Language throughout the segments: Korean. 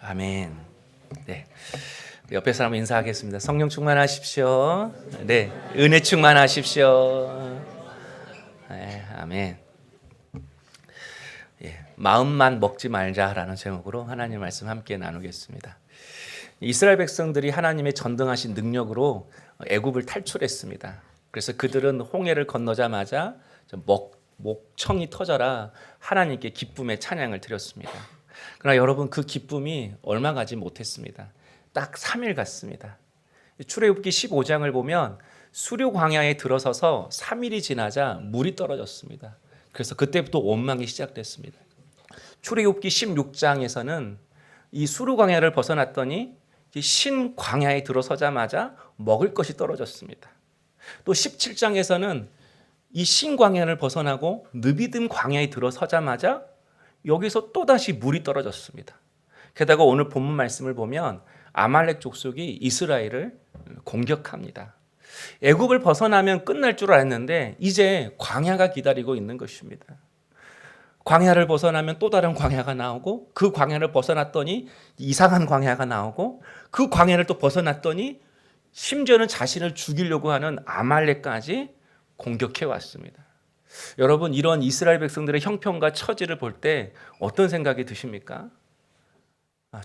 아멘. 네. 옆에 사람 인사하겠습니다. 성령 충만하십시오. 네. 은혜 충만하십시오. 네, 아멘. 예, 마음만 먹지 말자라는 제목으로 하나님 말씀 함께 나누겠습니다. 이스라엘 백성들이 하나님의 전등하신 능력으로 애굽을 탈출했습니다. 그래서 그들은 홍해를 건너자마자 목청이 터져라 하나님께 기쁨의 찬양을 드렸습니다. 그러나 여러분, 그 기쁨이 얼마 가지 못했습니다. 딱 3일 갔습니다. 출애굽기 15장을 보면 수류 광야에 들어서서 3일이 지나자 물이 떨어졌습니다. 그래서 그때부터 원망이 시작됐습니다. 출애굽기 16장에서는 이 수류 광야를 벗어났더니 신 광야에 들어서자마자 먹을 것이 떨어졌습니다. 또 17장에서는 이 신 광야를 벗어나고 느비dim 광야에 들어서자마자 여기서 또다시 물이 떨어졌습니다. 게다가 오늘 본문 말씀을 보면 아말렉 족속이 이스라엘을 공격합니다. 애굽을 벗어나면 끝날 줄 알았는데 이제 광야가 기다리고 있는 것입니다. 광야를 벗어나면 또 다른 광야가 나오고, 그 광야를 벗어났더니 이상한 광야가 나오고, 그 광야를 또 벗어났더니 심지어는 자신을 죽이려고 하는 아말렉까지 공격해 왔습니다. 여러분, 이런 이스라엘 백성들의 형편과 처지를 볼 때 어떤 생각이 드십니까?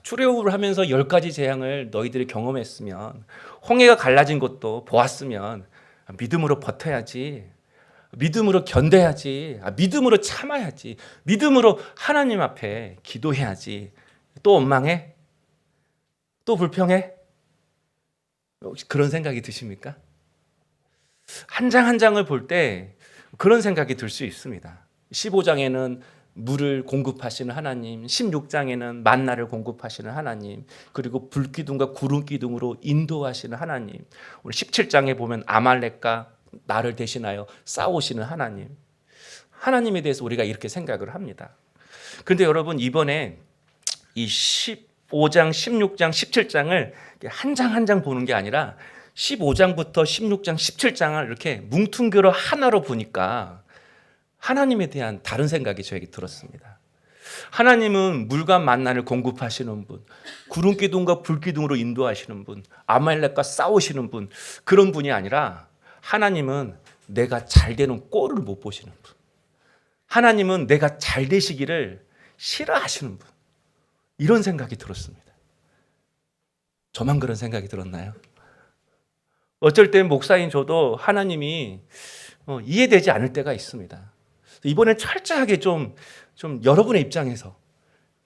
출애굽을 하면서 10가지 재앙을 너희들이 경험했으면, 홍해가 갈라진 것도 보았으면 믿음으로 버텨야지, 믿음으로 견뎌야지, 믿음으로 참아야지, 믿음으로 하나님 앞에 기도해야지. 또 원망해? 또 불평해? 혹시 그런 생각이 드십니까? 한 장 한 장을 볼 때 그런 생각이 들 수 있습니다. 15장에는 물을 공급하시는 하나님, 16장에는 만나를 공급하시는 하나님, 그리고 불기둥과 구름기둥으로 인도하시는 하나님, 오늘 17장에 보면 아말렉과 나를 대신하여 싸우시는 하나님, 하나님에 대해서 우리가 이렇게 생각을 합니다. 그런데 여러분, 이번에 이 15장, 16장, 17장을 한 장 한 장 보는 게 아니라 15장부터 16장, 17장을 이렇게 뭉퉁겨로 하나로 보니까 하나님에 대한 다른 생각이 저에게 들었습니다. 하나님은 물과 만나를 공급하시는 분, 구름기둥과 불기둥으로 인도하시는 분, 아말렉과 싸우시는 분, 그런 분이 아니라 하나님은 내가 잘 되는 꼴을 못 보시는 분, 하나님은 내가 잘 되시기를 싫어하시는 분, 이런 생각이 들었습니다. 저만 그런 생각이 들었나요? 어쩔 땐 목사인 저도 하나님이 이해되지 않을 때가 있습니다. 이번엔 철저하게 좀 여러분의 입장에서,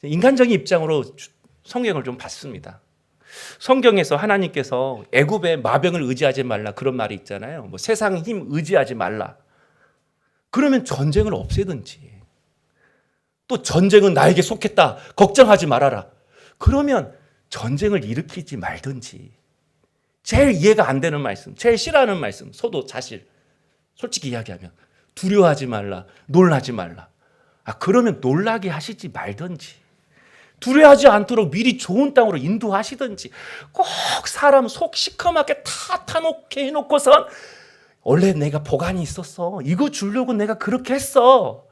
인간적인 입장으로 성경을 좀 봤습니다. 성경에서 하나님께서 애굽의 마병을 의지하지 말라, 그런 말이 있잖아요. 뭐 세상 힘 의지하지 말라. 그러면 전쟁을 없애든지, 또 전쟁은 나에게 속했다, 걱정하지 말아라. 그러면 전쟁을 일으키지 말든지. 제일 이해가 안 되는 말씀, 제일 싫어하는 말씀, 저도 사실 솔직히 이야기하면 두려워하지 말라, 놀라지 말라. 그러면 놀라게 하시지 말든지, 두려워하지 않도록 미리 좋은 땅으로 인도하시든지, 꼭 사람 속 시커멓게 다 타놓게 해놓고선 원래 내가 보관이 있었어, 이거 주려고 내가 그렇게 했어,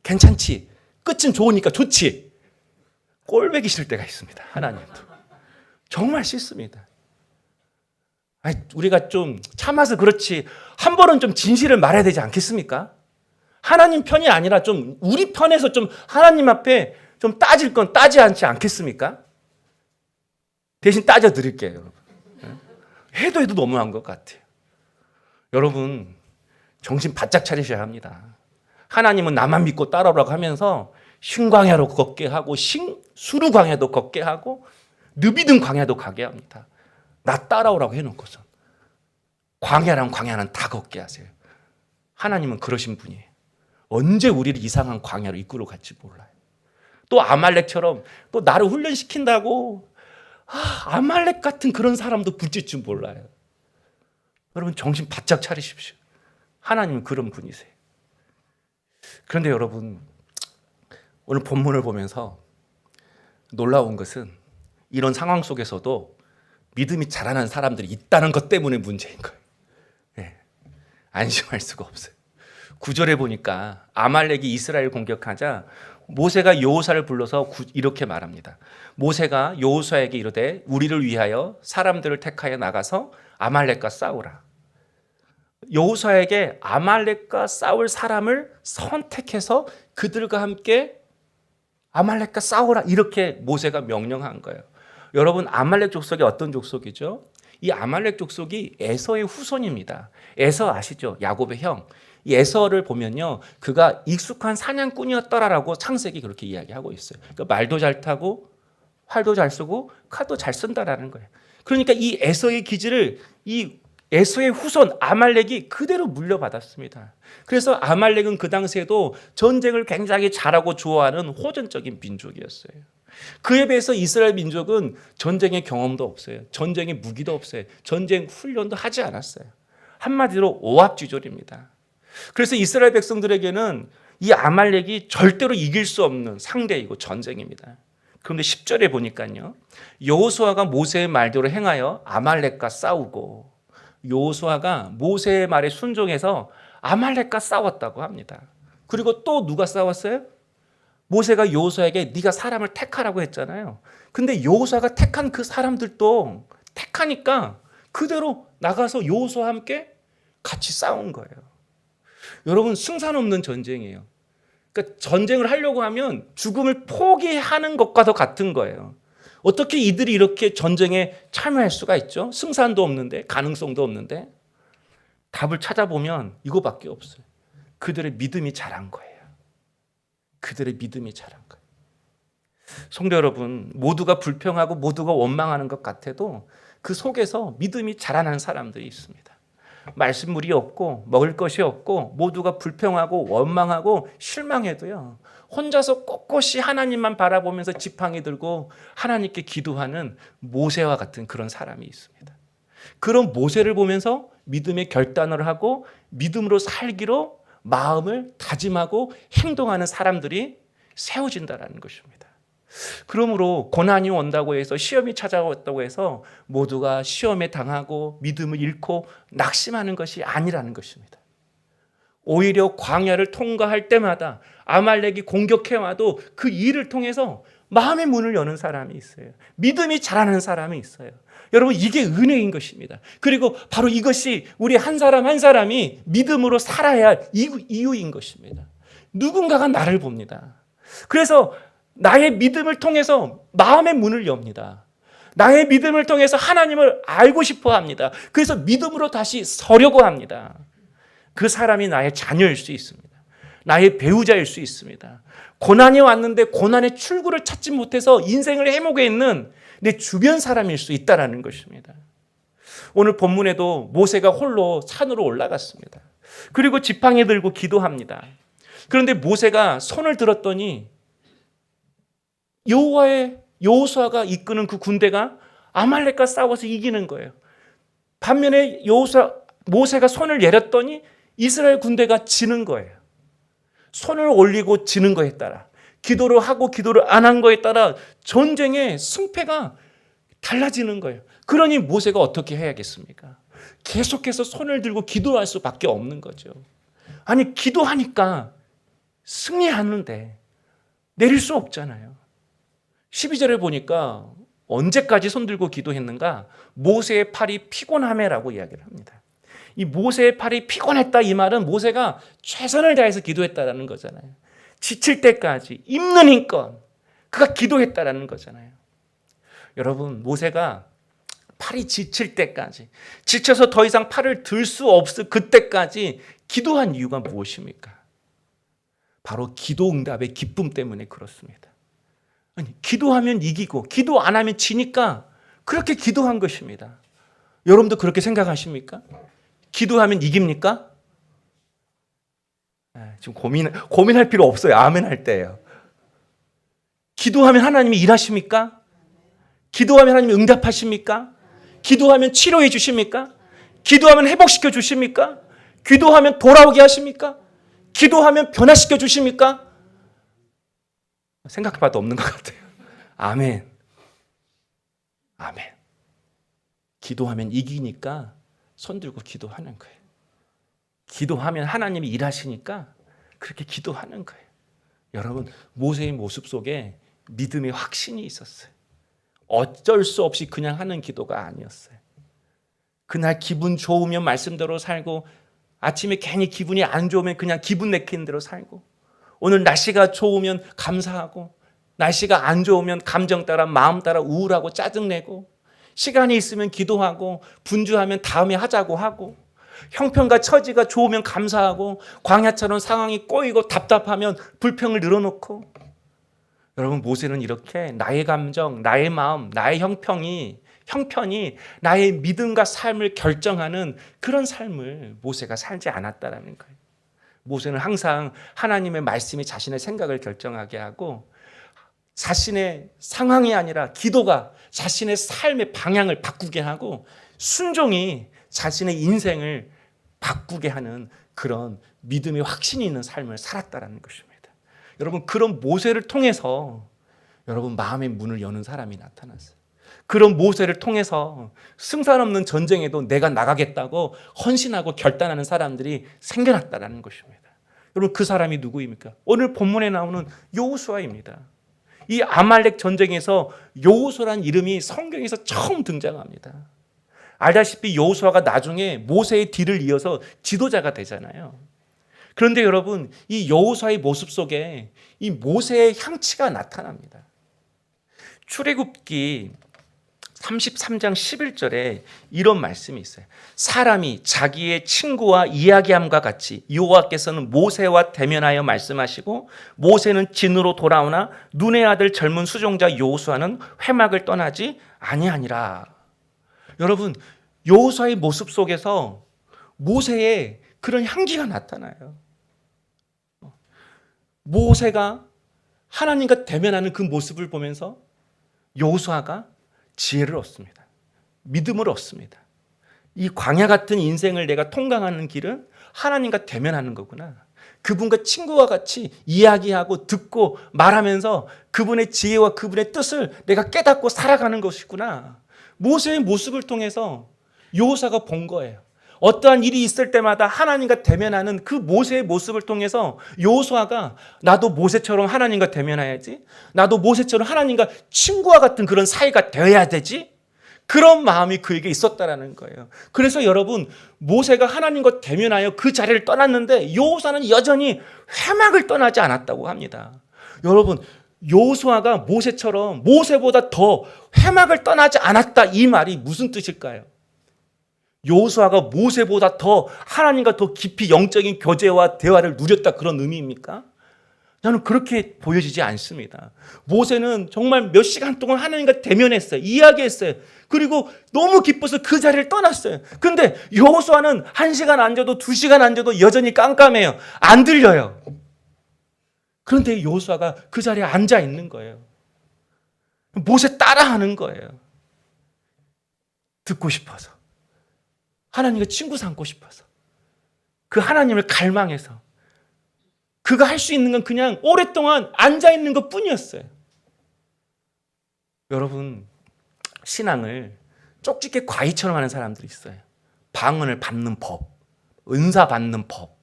괜찮지, 끝은 좋으니까 좋지. 꼴보기 싫을 때가 있습니다. 하나님도 정말 싫습니다. 우리가 좀 참아서 그렇지, 한 번은 좀 진실을 말해야 되지 않겠습니까? 하나님 편이 아니라 좀 우리 편에서 좀 하나님 앞에 좀 따질 건 따지 않겠습니까? 대신 따져 드릴게요, 여러분. 해도 너무한 것 같아요. 여러분, 정신 바짝 차리셔야 합니다. 하나님은 나만 믿고 따라오라고 하면서 신광야로 걷게 하고, 수르광야도 걷게 하고, 느비dim 광야도 가게 합니다. 나 따라오라고 해놓고서 광야는 다 걷게 하세요. 하나님은 그러신 분이에요. 언제 우리를 이상한 광야로 이끌어 갈지 몰라요. 또 아말렉처럼 또 나를 훈련시킨다고 아말렉 같은 그런 사람도 붙일 줄 몰라요. 여러분, 정신 바짝 차리십시오. 하나님은 그런 분이세요. 그런데 여러분, 오늘 본문을 보면서 놀라운 것은 이런 상황 속에서도 믿음이 자라는 사람들이 있다는 것 때문에 문제인 거예요. 네. 안심할 수가 없어요. 9절에 보니까 아말렉이 이스라엘 공격하자 모세가 여호수아를 불러서 이렇게 말합니다. 모세가 여호수아에게 이르되 우리를 위하여 사람들을 택하여 나가서 아말렉과 싸우라. 여호수아에게 아말렉과 싸울 사람을 선택해서 그들과 함께 아말렉과 싸우라 이렇게 모세가 명령한 거예요. 여러분, 아말렉 족속이 어떤 족속이죠? 이 아말렉 족속이 에서의 후손입니다. 에서 아시죠? 야곱의 형. 이 에서를 보면요, 그가 익숙한 사냥꾼이었더라라고 창세기 그렇게 이야기하고 있어요. 그러니까 말도 잘 타고 활도 잘 쓰고 칼도 잘 쓴다라는 거예요. 그러니까 이 에서의 기질을 이 에서의 후손 아말렉이 그대로 물려받았습니다. 그래서 아말렉은 그 당시에도 전쟁을 굉장히 잘하고 좋아하는 호전적인 민족이었어요. 그에 비해서 이스라엘 민족은 전쟁의 경험도 없어요. 전쟁의 무기도 없어요. 전쟁 훈련도 하지 않았어요. 한마디로 오합지졸입니다. 그래서 이스라엘 백성들에게는 이 아말렉이 절대로 이길 수 없는 상대이고 전쟁입니다. 그런데 10절에 보니까요, 여호수아가 모세의 말대로 행하여 아말렉과 싸우고, 여호수아가 모세의 말에 순종해서 아말렉과 싸웠다고 합니다. 그리고 또 누가 싸웠어요? 모세가 여호수아에게 네가 사람을 택하라고 했잖아요. 근데 여호수아가 택한 그 사람들도 택하니까 그대로 나가서 여호수아와 함께 같이 싸운 거예요. 여러분, 승산 없는 전쟁이에요. 그러니까 전쟁을 하려고 하면 죽음을 포기하는 것과도 같은 거예요. 어떻게 이들이 이렇게 전쟁에 참여할 수가 있죠? 승산도 없는데, 가능성도 없는데. 답을 찾아보면 이거밖에 없어요. 그들의 믿음이 자란 거예요. 그들의 믿음이 자란 거예요. 성도 여러분, 모두가 불평하고 모두가 원망하는 것 같아도 그 속에서 믿음이 자라나는 사람들이 있습니다. 말씀물이 없고 먹을 것이 없고 모두가 불평하고 원망하고 실망해도요, 혼자서 꼿꼿이 하나님만 바라보면서 지팡이 들고 하나님께 기도하는 모세와 같은 그런 사람이 있습니다. 그런 모세를 보면서 믿음의 결단을 하고 믿음으로 살기로 마음을 다짐하고 행동하는 사람들이 세워진다는 것입니다. 그러므로 고난이 온다고 해서, 시험이 찾아왔다고 해서 모두가 시험에 당하고 믿음을 잃고 낙심하는 것이 아니라는 것입니다. 오히려 광야를 통과할 때마다 아말렉이 공격해와도 그 일을 통해서 마음의 문을 여는 사람이 있어요. 믿음이 자라는 사람이 있어요. 여러분, 이게 은혜인 것입니다. 그리고 바로 이것이 우리 한 사람 한 사람이 믿음으로 살아야 할 이유인 것입니다. 누군가가 나를 봅니다. 그래서 나의 믿음을 통해서 마음의 문을 엽니다. 나의 믿음을 통해서 하나님을 알고 싶어 합니다. 그래서 믿음으로 다시 서려고 합니다. 그 사람이 나의 자녀일 수 있습니다. 나의 배우자일 수 있습니다. 고난이 왔는데 고난의 출구를 찾지 못해서 인생을 해목에 있는 내 주변 사람일 수 있다는 것입니다. 오늘 본문에도 모세가 홀로 산으로 올라갔습니다. 그리고 지팡이 들고 기도합니다. 그런데 모세가 손을 들었더니 여호수아가 이끄는 그 군대가 아말렉과 싸워서 이기는 거예요. 반면에 모세가 손을 내렸더니 이스라엘 군대가 지는 거예요. 손을 올리고 지는 거에 따라, 기도를 하고 기도를 안 한 거에 따라 전쟁의 승패가 달라지는 거예요. 그러니 모세가 어떻게 해야겠습니까? 계속해서 손을 들고 기도할 수밖에 없는 거죠. 아니, 기도하니까 승리하는데 내릴 수 없잖아요. 12절에 보니까 언제까지 손들고 기도했는가? 모세의 팔이 피곤함에라고 이야기를 합니다. 이 모세의 팔이 피곤했다, 이 말은 모세가 최선을 다해서 기도했다는 거잖아요. 지칠 때까지 입는 힘껏 그가 기도했다는 거잖아요. 여러분, 모세가 팔이 지칠 때까지, 지쳐서 더 이상 팔을 들 수 없을 그때까지 기도한 이유가 무엇입니까? 바로 기도 응답의 기쁨 때문에 그렇습니다. 아니, 기도하면 이기고 기도 안 하면 지니까 그렇게 기도한 것입니다. 여러분도 그렇게 생각하십니까? 기도하면 이깁니까? 지금 고민할 필요 없어요. 아멘 할 때예요. 기도하면 하나님이 일하십니까? 기도하면 하나님이 응답하십니까? 기도하면 치료해 주십니까? 기도하면 회복시켜 주십니까? 기도하면 돌아오게 하십니까? 기도하면 변화시켜 주십니까? 생각해봐도 없는 것 같아요. 아멘. 아멘. 기도하면 이기니까 손들고 기도하는 거예요. 기도하면 하나님이 일하시니까 그렇게 기도하는 거예요. 여러분, 모세의 모습 속에 믿음의 확신이 있었어요. 어쩔 수 없이 그냥 하는 기도가 아니었어요. 그날 기분 좋으면 말씀대로 살고, 아침에 괜히 기분이 안 좋으면 그냥 기분 내키는 대로 살고, 오늘 날씨가 좋으면 감사하고, 날씨가 안 좋으면 감정 따라 마음 따라 우울하고 짜증내고, 시간이 있으면 기도하고, 분주하면 다음에 하자고 하고, 형편과 처지가 좋으면 감사하고, 광야처럼 상황이 꼬이고 답답하면 불평을 늘어놓고. 여러분, 모세는 이렇게 나의 감정, 나의 마음, 나의 형편이 나의 믿음과 삶을 결정하는 그런 삶을 모세가 살지 않았다라는 거예요. 모세는 항상 하나님의 말씀이 자신의 생각을 결정하게 하고, 자신의 상황이 아니라 기도가 자신의 삶의 방향을 바꾸게 하고, 순종이 자신의 인생을 바꾸게 하는 그런 믿음의 확신이 있는 삶을 살았다라는 것입니다. 여러분, 그런 모세를 통해서 여러분 마음의 문을 여는 사람이 나타났어요. 그런 모세를 통해서 승산 없는 전쟁에도 내가 나가겠다고 헌신하고 결단하는 사람들이 생겨났다라는 것입니다. 여러분, 그 사람이 누구입니까? 오늘 본문에 나오는 여호수아입니다. 이 아말렉 전쟁에서 여호수아라는 이름이 성경에서 처음 등장합니다. 알다시피 여호수아가 나중에 모세의 뒤를 이어서 지도자가 되잖아요. 그런데 여러분, 이 여호수아의 모습 속에 이 모세의 향취가 나타납니다. 출애굽기 33장 11절에 이런 말씀이 있어요. 사람이 자기의 친구와 이야기함과 같이 여호와께서는 모세와 대면하여 말씀하시고, 모세는 진으로 돌아오나 눈의 아들 젊은 수종자 여호수아는 회막을 떠나지 아니하니라. 여러분, 여호수아의 모습 속에서 모세의 그런 향기가 나타나요. 모세가 하나님과 대면하는 그 모습을 보면서 여호수아가 지혜를 얻습니다. 믿음을 얻습니다. 이 광야 같은 인생을 내가 통과하는 길은 하나님과 대면하는 거구나. 그분과 친구와 같이 이야기하고 듣고 말하면서 그분의 지혜와 그분의 뜻을 내가 깨닫고 살아가는 것이구나. 모세의 모습을 통해서 여호수아가 본 거예요. 어떠한 일이 있을 때마다 하나님과 대면하는 그 모세의 모습을 통해서 여호수아가 나도 모세처럼 하나님과 대면해야지, 나도 모세처럼 하나님과 친구와 같은 그런 사이가 되어야 되지, 그런 마음이 그에게 있었다라는 거예요. 그래서 여러분, 모세가 하나님과 대면하여 그 자리를 떠났는데 여호수아는 여전히 회막을 떠나지 않았다고 합니다. 여러분, 여호수아가 모세처럼 모세보다 더 회막을 떠나지 않았다, 이 말이 무슨 뜻일까요? 여호수아가 모세보다 더 하나님과 더 깊이 영적인 교제와 대화를 누렸다, 그런 의미입니까? 저는 그렇게 보여지지 않습니다. 모세는 정말 몇 시간 동안 하나님과 대면했어요. 이야기했어요. 그리고 너무 기뻐서 그 자리를 떠났어요. 근데 여호수아는 1시간 앉아도 2시간 앉아도 여전히 깜깜해요. 안 들려요. 그런데 여호수아가 그 자리에 앉아 있는 거예요. 모세 따라하는 거예요. 듣고 싶어서. 하나님과 친구 삼고 싶어서, 그 하나님을 갈망해서, 그가 할 수 있는 건 그냥 오랫동안 앉아있는 것 뿐이었어요. 여러분, 신앙을 쪽집게 과일처럼 하는 사람들이 있어요. 방언을 받는 법, 은사 받는 법,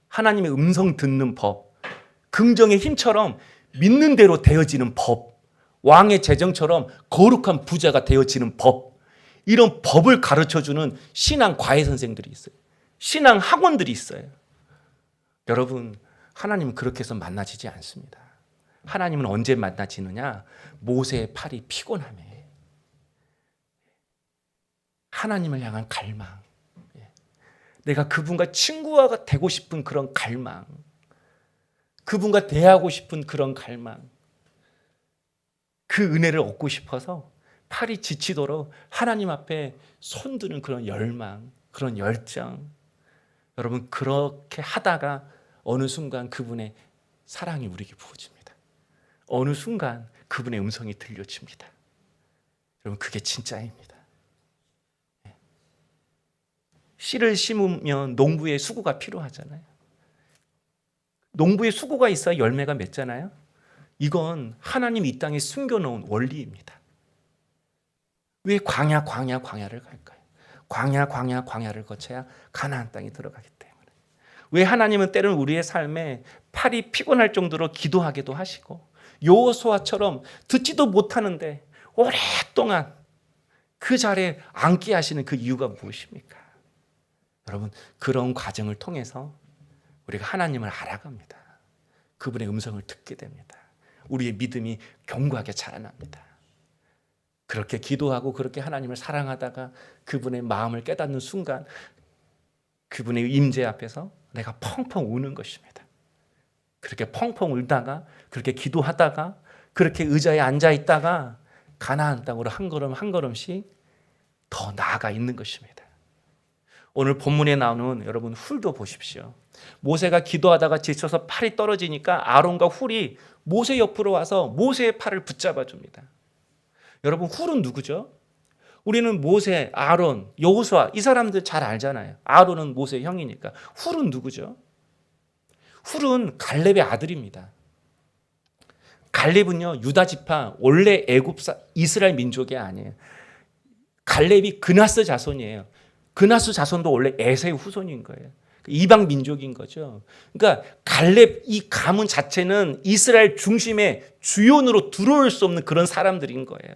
하나님의 음성 듣는 법, 긍정의 힘처럼 믿는 대로 되어지는 법, 왕의 재정처럼 거룩한 부자가 되어지는 법, 이런 법을 가르쳐주는 신앙 과외 선생들이 있어요. 신앙 학원들이 있어요. 여러분, 하나님은 그렇게 해서 만나지지 않습니다. 하나님은 언제 만나지느냐? 모세의 팔이 피곤함에, 하나님을 향한 갈망, 내가 그분과 친구가 되고 싶은 그런 갈망, 그분과 대하고 싶은 그런 갈망, 그 은혜를 얻고 싶어서 팔이 지치도록 하나님 앞에 손드는 그런 열망, 그런 열정. 여러분, 그렇게 하다가 어느 순간 그분의 사랑이 우리에게 부어집니다. 어느 순간 그분의 음성이 들려집니다. 여러분, 그게 진짜입니다. 씨를 심으면 농부의 수고가 필요하잖아요. 농부의 수고가 있어야 열매가 맺잖아요. 이건 하나님이 이 땅에 숨겨놓은 원리입니다. 왜 광야를 갈까요? 광야를 거쳐야 가나안 땅에 들어가기 때문에. 왜 하나님은 때로는 우리의 삶에 팔이 피곤할 정도로 기도하게도 하시고 여호수아처럼 듣지도 못하는데 오랫동안 그 자리에 앉게 하시는 그 이유가 무엇입니까? 여러분, 그런 과정을 통해서 우리가 하나님을 알아갑니다. 그분의 음성을 듣게 됩니다. 우리의 믿음이 견고하게 자라납니다. 그렇게 기도하고 그렇게 하나님을 사랑하다가 그분의 마음을 깨닫는 순간 그분의 임재 앞에서 내가 펑펑 우는 것입니다. 그렇게 펑펑 울다가 그렇게 기도하다가 그렇게 의자에 앉아 있다가 가나안 땅으로 한 걸음 한 걸음씩 더 나아가 있는 것입니다. 오늘 본문에 나오는 여러분 훌도 보십시오. 모세가 기도하다가 지쳐서 팔이 떨어지니까 아론과 훌이 모세 옆으로 와서 모세의 팔을 붙잡아 줍니다. 여러분, 훌은 누구죠? 우리는 모세, 아론, 여호수아 이 사람들 잘 알잖아요. 아론은 모세의 형이니까. 훌은 누구죠? 훌은 갈렙의 아들입니다. 갈렙은요, 유다 지파 원래 애굽 이스라엘 민족이 아니에요. 갈렙이 그나스 자손이에요. 그나스 자손도 원래 에서의 후손인 거예요. 이방 민족인 거죠. 그러니까 갈렙 이 가문 자체는 이스라엘 중심의 주연으로 들어올 수 없는 그런 사람들인 거예요.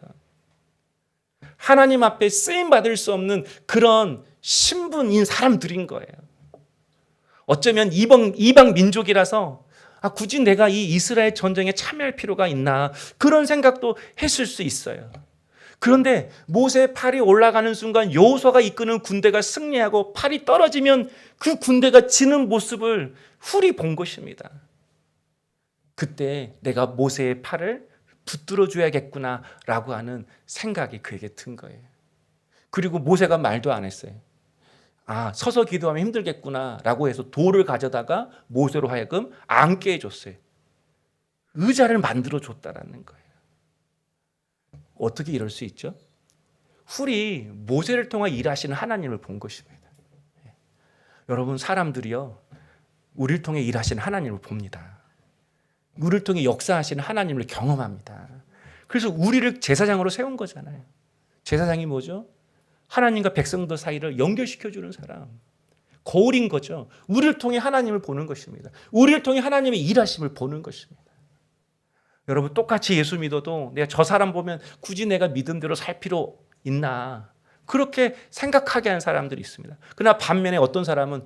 하나님 앞에 쓰임 받을 수 없는 그런 신분인 사람들인 거예요. 어쩌면 이방 민족이라서 굳이 내가 이 이스라엘 전쟁에 참여할 필요가 있나 그런 생각도 했을 수 있어요. 그런데 모세의 팔이 올라가는 순간 여호수아가 이끄는 군대가 승리하고 팔이 떨어지면 그 군대가 지는 모습을 훌이 본 것입니다. 그때 내가 모세의 팔을 붙들어 줘야겠구나라고 하는 생각이 그에게 든 거예요. 그리고 모세가 말도 안 했어요. 서서 기도하면 힘들겠구나라고 해서 돌을 가져다가 모세로 하여금 앉게 해줬어요. 의자를 만들어 줬다라는 거예요. 어떻게 이럴 수 있죠? 훌이 모세를 통해 일하시는 하나님을 본 것입니다. 여러분, 사람들이요, 우리를 통해 일하시는 하나님을 봅니다. 우리를 통해 역사하시는 하나님을 경험합니다. 그래서 우리를 제사장으로 세운 거잖아요. 제사장이 뭐죠? 하나님과 백성들 사이를 연결시켜주는 사람. 거울인 거죠. 우리를 통해 하나님을 보는 것입니다. 우리를 통해 하나님의 일하심을 보는 것입니다. 여러분, 똑같이 예수 믿어도 내가 저 사람 보면 굳이 내가 믿음대로 살 필요 있나 그렇게 생각하게 하는 사람들이 있습니다. 그러나 반면에 어떤 사람은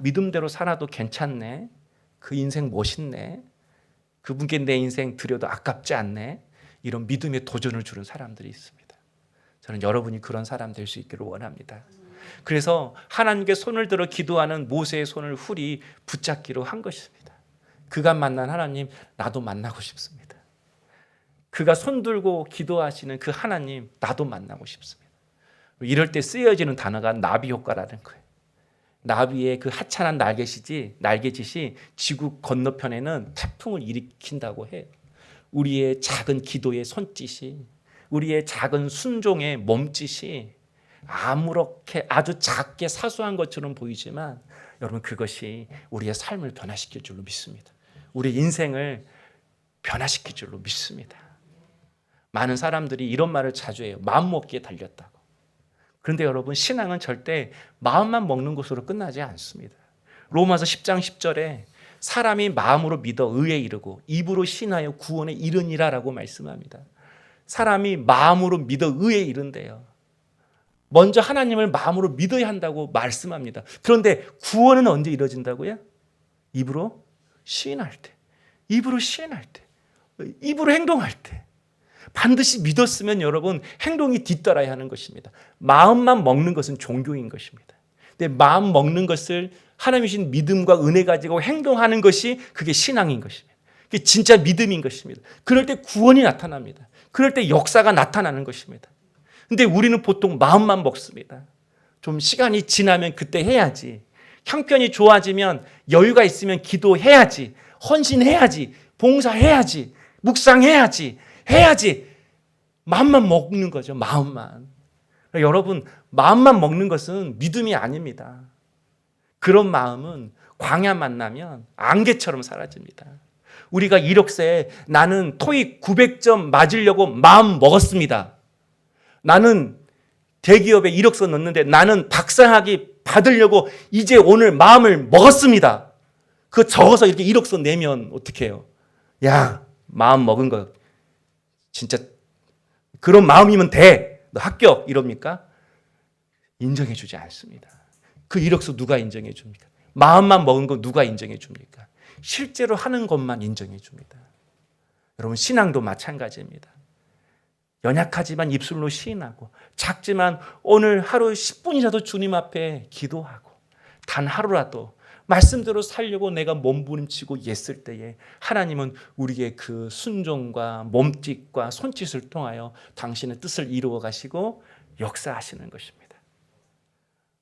믿음대로 살아도 괜찮네, 그 인생 멋있네, 그분께 내 인생 드려도 아깝지 않네, 이런 믿음의 도전을 주는 사람들이 있습니다. 저는 여러분이 그런 사람 될 수 있기를 원합니다. 그래서 하나님께 손을 들어 기도하는 모세의 손을 훌이 붙잡기로 한 것입니다. 그가 만난 하나님, 나도 만나고 싶습니다. 그가 손들고 기도하시는 그 하나님, 나도 만나고 싶습니다. 이럴 때 쓰여지는 단어가 나비 효과라는 거예요. 나비의 그 하찮은 날개짓이 지구 건너편에는 태풍을 일으킨다고 해요. 우리의 작은 기도의 손짓이, 우리의 작은 순종의 몸짓이 아무렇게 아주 작게 사소한 것처럼 보이지만 여러분, 그것이 우리의 삶을 변화시킬 줄로 믿습니다. 우리 인생을 변화시킬 줄로 믿습니다. 많은 사람들이 이런 말을 자주 해요. 마음 먹기에 달렸다고. 그런데 여러분, 신앙은 절대 마음만 먹는 것으로 끝나지 않습니다. 로마서 10장 10절에 사람이 마음으로 믿어 의에 이르고 입으로 신하여 구원에 이르니라라고 말씀합니다. 사람이 마음으로 믿어 의에 이른대요. 먼저 하나님을 마음으로 믿어야 한다고 말씀합니다. 그런데 구원은 언제 이루어진다고요? 입으로 시인할 때, 입으로 시인할 때, 입으로 행동할 때. 반드시 믿었으면 여러분, 행동이 뒤따라야 하는 것입니다. 마음만 먹는 것은 종교인 것입니다. 근데 마음 먹는 것을 하나님이 주신 믿음과 은혜 가지고 행동하는 것이 그게 신앙인 것입니다. 그게 진짜 믿음인 것입니다. 그럴 때 구원이 나타납니다. 그럴 때 역사가 나타나는 것입니다. 근데 우리는 보통 마음만 먹습니다. 좀 시간이 지나면 그때 해야지. 형편이 좋아지면, 여유가 있으면 기도해야지. 헌신해야지. 봉사해야지. 묵상해야지. 해야지. 마음만 먹는 거죠. 마음만. 여러분, 마음만 먹는 것은 믿음이 아닙니다. 그런 마음은 광야 만나면 안개처럼 사라집니다. 우리가 이력서에 나는 토익 900점 맞으려고 마음 먹었습니다. 나는 대기업에 이력서 넣는데 나는 박사학위 받으려고 이제 오늘 마음을 먹었습니다. 그거 적어서 이렇게 이력서 내면 어떻게 해요? 야, 마음 먹은 거 진짜 그런 마음이면 돼. 너 합격 이럽니까? 인정해 주지 않습니다. 그 이력서 누가 인정해 줍니까? 마음만 먹은 거 누가 인정해 줍니까? 실제로 하는 것만 인정해 줍니다. 여러분, 신앙도 마찬가지입니다. 연약하지만 입술로 시인하고, 작지만 오늘 하루 10분이라도 주님 앞에 기도하고, 단 하루라도 말씀대로 살려고 내가 몸부림치고 애쓸 때에 하나님은 우리의 그 순종과 몸짓과 손짓을 통하여 당신의 뜻을 이루어 가시고 역사하시는 것입니다.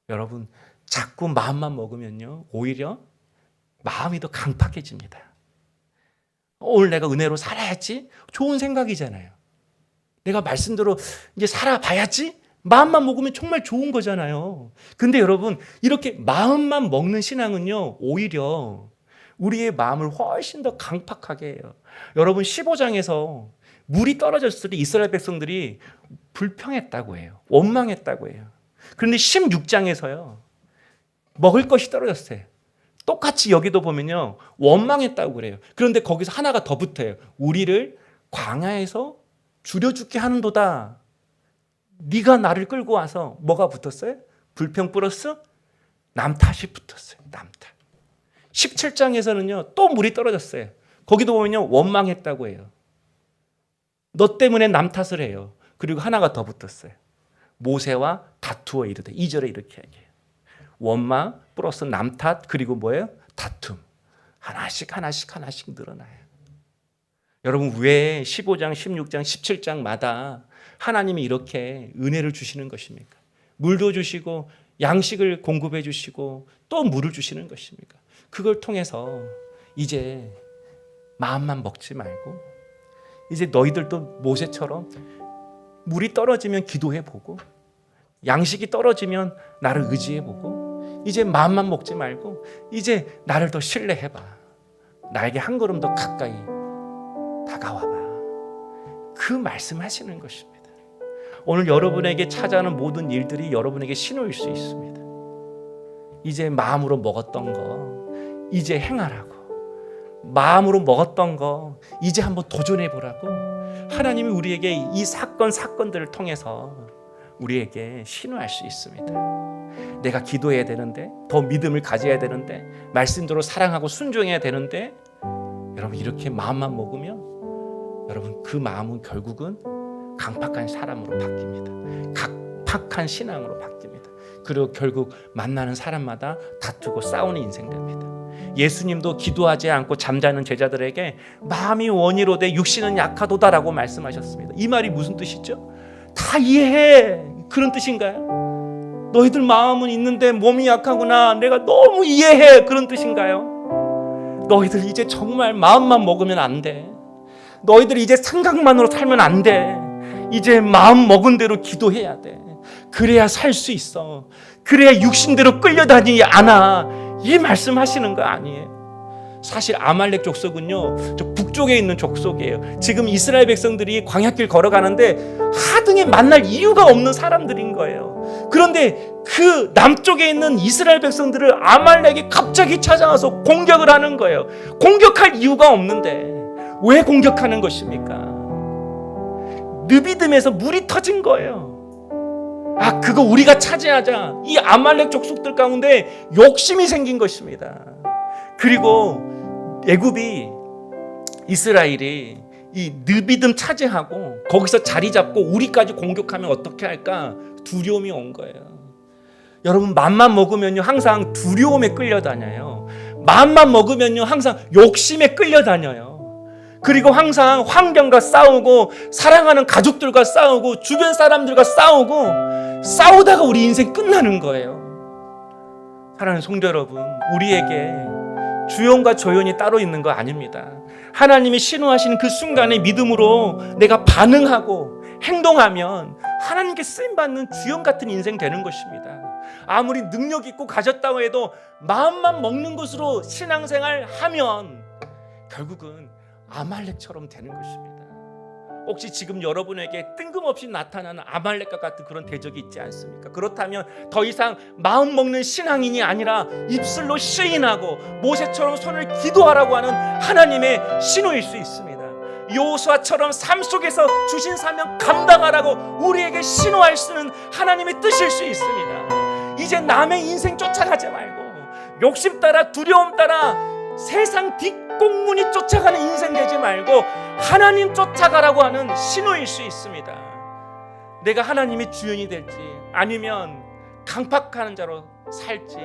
여러분, 자꾸 마음만 먹으면요, 오히려 마음이 더 강팍해집니다. 오늘 내가 은혜로 살아야지? 좋은 생각이잖아요. 내가 말씀대로 이제 살아봐야지? 마음만 먹으면 정말 좋은 거잖아요. 근데 여러분, 이렇게 마음만 먹는 신앙은요, 오히려 우리의 마음을 훨씬 더 강팍하게 해요. 여러분, 15장에서 물이 떨어졌을 때 이스라엘 백성들이 불평했다고 해요. 원망했다고 해요. 그런데 16장에서요, 먹을 것이 떨어졌어요. 똑같이 여기도 보면요, 원망했다고 그래요. 그런데 거기서 하나가 더 붙어요. 우리를 광야에서 줄여 죽게 하는도다. 네가 나를 끌고 와서 뭐가 붙었어요? 불평 플러스 남탓이 붙었어요. 남탓. 17장에서는요, 또 물이 떨어졌어요. 거기도 보면요, 원망했다고 해요. 너 때문에 남탓을 해요. 그리고 하나가 더 붙었어요. 모세와 다투어 이르되. 2절에 이렇게 얘기해요. 원망 플러스 남탓 그리고 뭐예요? 다툼. 하나씩 늘어나요. 여러분, 왜 15장, 16장, 17장마다 하나님이 이렇게 은혜를 주시는 것입니까? 물도 주시고 양식을 공급해 주시고 또 물을 주시는 것입니까? 그걸 통해서 이제 마음만 먹지 말고, 이제 너희들도 모세처럼 물이 떨어지면 기도해보고, 양식이 떨어지면 나를 의지해보고, 이제 마음만 먹지 말고 이제 나를 더 신뢰해봐. 나에게 한 걸음 더 가까이 다가와봐. 그 말씀하시는 것입니다. 오늘 여러분에게 찾아오는 모든 일들이 여러분에게 신호일 수 있습니다. 이제 마음으로 먹었던 거 이제 행하라고, 마음으로 먹었던 거 이제 한번 도전해보라고 하나님이 우리에게 이 사건들을 통해서 우리에게 신호할 수 있습니다. 내가 기도해야 되는데, 더 믿음을 가져야 되는데, 말씀대로 사랑하고 순종해야 되는데, 여러분, 이렇게 마음만 먹으면 여러분, 그 마음은 결국은 강팍한 사람으로 바뀝니다. 강팍한 신앙으로 바뀝니다. 그리고 결국 만나는 사람마다 다투고 싸우는 인생 됩니다. 예수님도 기도하지 않고 잠자는 제자들에게 마음이 원이로되 육신은 약하도다라고 말씀하셨습니다. 이 말이 무슨 뜻이죠? 다 이해해. 그런 뜻인가요? 너희들 마음은 있는데 몸이 약하구나. 내가 너무 이해해. 그런 뜻인가요? 너희들 이제 정말 마음만 먹으면 안 돼. 너희들 이제 생각만으로 살면 안 돼. 이제 마음 먹은 대로 기도해야 돼. 그래야 살 수 있어. 그래야 육신대로 끌려다니지 않아. 이 말씀하시는 거 아니에요. 사실 아말렉 족속은요, 저 북쪽에 있는 족속이에요. 지금 이스라엘 백성들이 광야길 걸어가는데 하등에 만날 이유가 없는 사람들인 거예요. 그런데 그 남쪽에 있는 이스라엘 백성들을 아말렉이 갑자기 찾아와서 공격을 하는 거예요. 공격할 이유가 없는데 왜 공격하는 것입니까? 느비딤에서 물이 터진 거예요. 아, 그거 우리가 차지하자. 이 아말렉 족속들 가운데 욕심이 생긴 것입니다. 그리고 애굽이, 이스라엘이 이 느비딤 차지하고 거기서 자리 잡고 우리까지 공격하면 어떻게 할까 두려움이 온 거예요. 여러분, 맘만 먹으면요 항상 두려움에 끌려다녀요. 맘만 먹으면요 항상 욕심에 끌려다녀요. 그리고 항상 환경과 싸우고, 사랑하는 가족들과 싸우고, 주변 사람들과 싸우고, 싸우다가 우리 인생 끝나는 거예요. 사랑하는 성도 여러분, 우리에게 주연과 조연이 따로 있는 거 아닙니다. 하나님이 신호하시는 그 순간에 믿음으로 내가 반응하고 행동하면 하나님께 쓰임받는 주연 같은 인생 되는 것입니다. 아무리 능력 있고 가졌다고 해도 마음만 먹는 것으로 신앙생활 하면 결국은 아말렉처럼 되는 것입니다. 혹시 지금 여러분에게 뜬금없이 나타나는 아말렉과 같은 그런 대적이 있지 않습니까? 그렇다면 더 이상 마음 먹는 신앙인이 아니라 입술로 시인하고 모세처럼 손을 기도하라고 하는 하나님의 신호일 수 있습니다. 여호수아처럼 삶 속에서 주신 사명 감당하라고 우리에게 신호할 수는 하나님의 뜻일 수 있습니다. 이제 남의 인생 쫓아가지 말고 욕심 따라 두려움 따라 세상 뒷공문이 쫓아가는 인생 되지 말고 하나님 쫓아가라고 하는 신호일 수 있습니다. 내가 하나님의 주인이 될지 아니면 강팍하는 자로 살지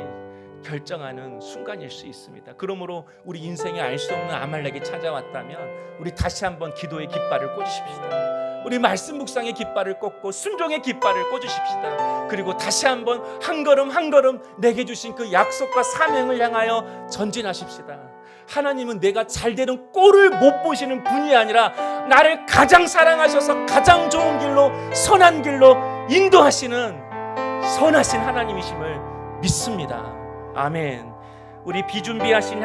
결정하는 순간일 수 있습니다. 그러므로 우리 인생에 알 수 없는 아말렉이 찾아왔다면 우리 다시 한번 기도의 깃발을 꽂으십시다. 우리 말씀 묵상의 깃발을 꽂고 순종의 깃발을 꽂으십시다. 그리고 다시 한번 한 걸음 한 걸음 내게 주신 그 약속과 사명을 향하여 전진하십시다. 하나님은 내가 잘되는 꼴을 못 보시는 분이 아니라 나를 가장 사랑하셔서 가장 좋은 길로 선한 길로 인도하시는 선하신 하나님이심을 믿습니다. 아멘. 우리 비준비하신